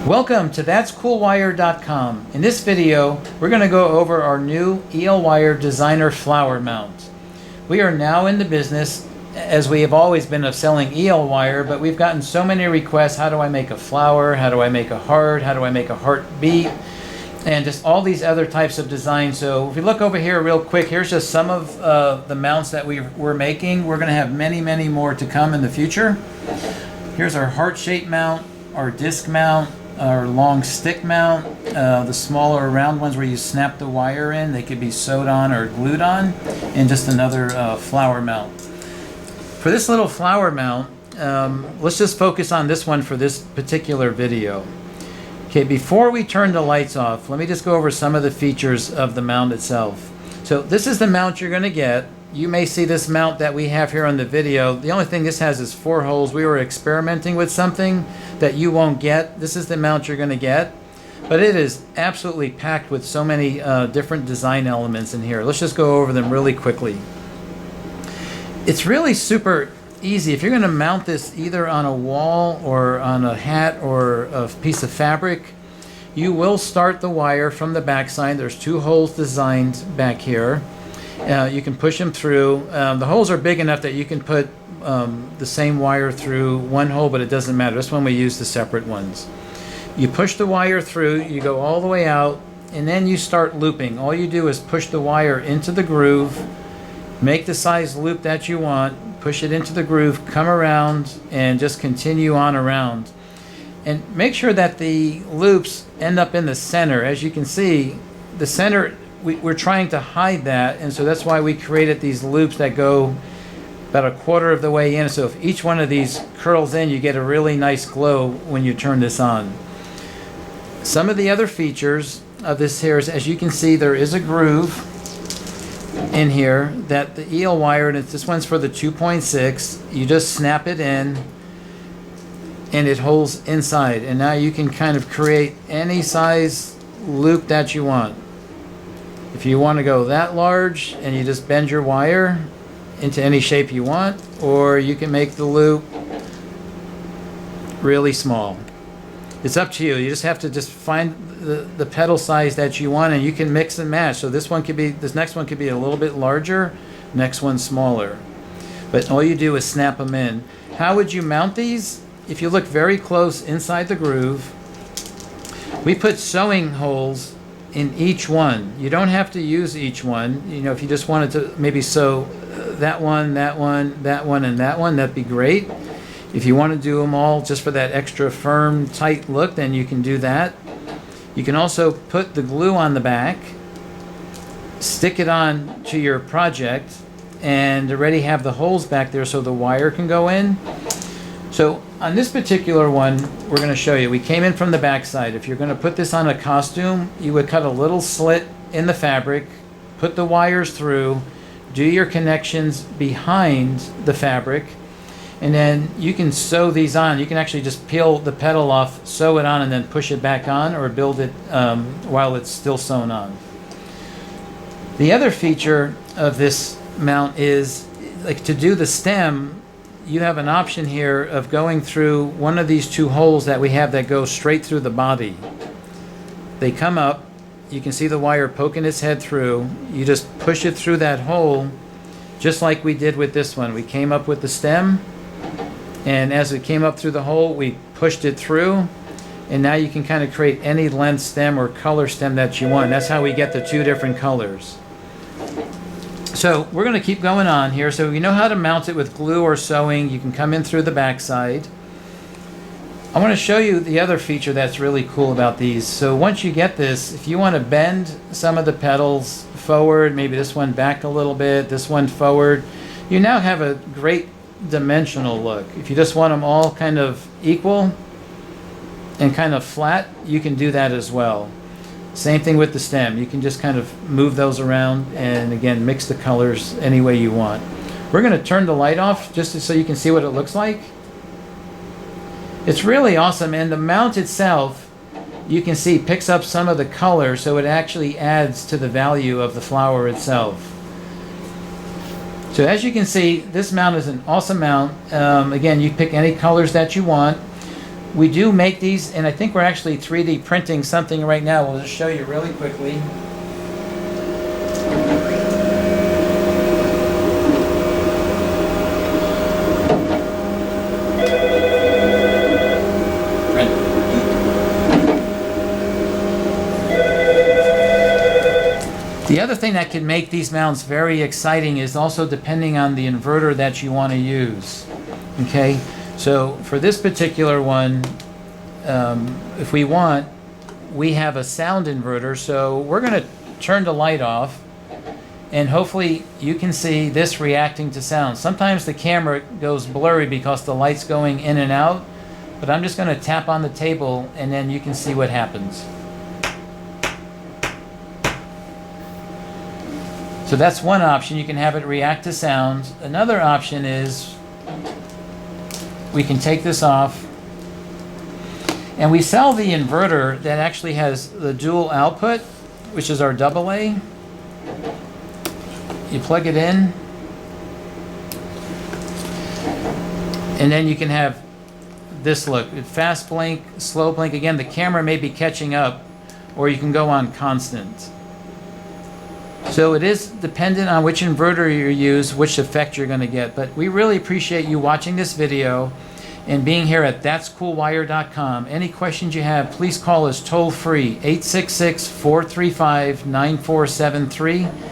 Welcome to that'scoolwire.com. In this video, we're going to go over our new EL Wire Designer flower mount. We are now in the business, as we have always been, of selling EL wire, but we've gotten so many requests. How do I make a flower? How do I make a heart? How do I make a heartbeat? And just all these other types of designs. So if we look over here real quick, here's just some of the mounts that we're making. We're going to have many, many more to come in the future. Here's our heart-shaped mount, our disc mount, our long stick mount, the smaller round ones where you snap the wire in. They could be sewed on or glued on, and just another flower mount. For this little flower mount, let's just focus on this one for this particular video. Okay, before we turn the lights off, let me just go over some of the features of the mount itself. So this is the mount you're going to get. You may see this mount that we have here on the video. The only thing this has is 4 holes. We were experimenting with something that you won't get. This is the mount you're going to get. But it is absolutely packed with so many different design elements in here. Let's just go over them really quickly. It's really super easy. If you're going to mount this either on a wall or on a hat or a piece of fabric, you will start the wire from the back side. There's 2 holes designed back here. You can push them through. The holes are big enough that you can put the same wire through one hole, but it doesn't matter. This one we use the separate ones. You push the wire through, you go all the way out, and then you start looping. All you do is push the wire into the groove, make the size loop that you want, push it into the groove, come around, and just continue on around. And make sure that the loops end up in the center. As you can see, the center, we're trying to hide that, and so that's why we created these loops that go about a quarter of the way in. So if each one of these curls in, you get a really nice glow when you turn this on. Some of the other features of this here is, as you can see, there is a groove in here that the EL wire, and this one's for the 2.6, you just snap it in and it holds inside, and now you can kind of create any size loop that you want. If you want to go that large, and you just bend your wire into any shape you want, or you can make the loop really small. It's up to you. You just have to just find the pedal size that you want, and you can mix and match. So this next one could be a little bit larger, next one smaller. But all you do is snap them in. How would you mount these? If you look very close inside the groove, we put sewing holes in each one. You don't have to use each one. You know, if you just wanted to maybe sew that one, that one, that one, and that one, that'd be great. If you want to do them all just for that extra firm, tight look, then you can do that. You can also put the glue on the back, stick it on to your project, and already have the holes back there so the wire can go in. So on this particular one, we're going to show you. We came in from the back side. If you're going to put this on a costume, you would cut a little slit in the fabric, put the wires through, do your connections behind the fabric, and then you can sew these on. You can actually just peel the petal off, sew it on, and then push it back on, or build it while it's still sewn on. The other feature of this mount is, like, to do the stem, you have an option here of going through one of these 2 holes that we have that go straight through the body. They come up, you can see the wire poking its head through. You just push it through that hole, just like we did with this one. We came up with the stem, and as it came up through the hole, we pushed it through, and now you can kind of create any length stem or color stem that you want. That's how we get the 2 different colors. So we're going to keep going on here. So you know how to mount it with glue or sewing. You can come in through the back side. I want to show you the other feature that's really cool about these. So once you get this, if you want to bend some of the petals forward, maybe this one back a little bit, this one forward, you now have a great dimensional look. If you just want them all kind of equal and kind of flat, you can do that as well. Same thing with the stem. You can just kind of move those around and, again, mix the colors any way you want. We're going to turn the light off just so you can see what it looks like. It's really awesome, and the mount itself, you can see, picks up some of the color, so it actually adds to the value of the flower itself. So as you can see, this mount is an awesome mount. Again, you pick any colors that you want. We do make these, and I think we're actually 3D printing something right now. We'll just show you really quickly. The other thing that can make these mounts very exciting is also depending on the inverter that you want to use. Okay, so for this particular one, if we want, we have a sound inverter, so we're going to turn the light off, and hopefully you can see this reacting to sound. Sometimes the camera goes blurry because the light's going in and out, but I'm just going to tap on the table and then you can see what happens. So that's one option. You can have it react to sound. Another option is we can take this off, and we sell the inverter that actually has the dual output, which is our AA. You plug it in, and then you can have this look. Fast blink, slow blink. Again, the camera may be catching up, or you can go on constant. So it is dependent on which inverter you use, which effect you're going to get. But we really appreciate you watching this video and being here at that'scoolwire.com. Any questions you have, please call us toll free, 866-435-9473.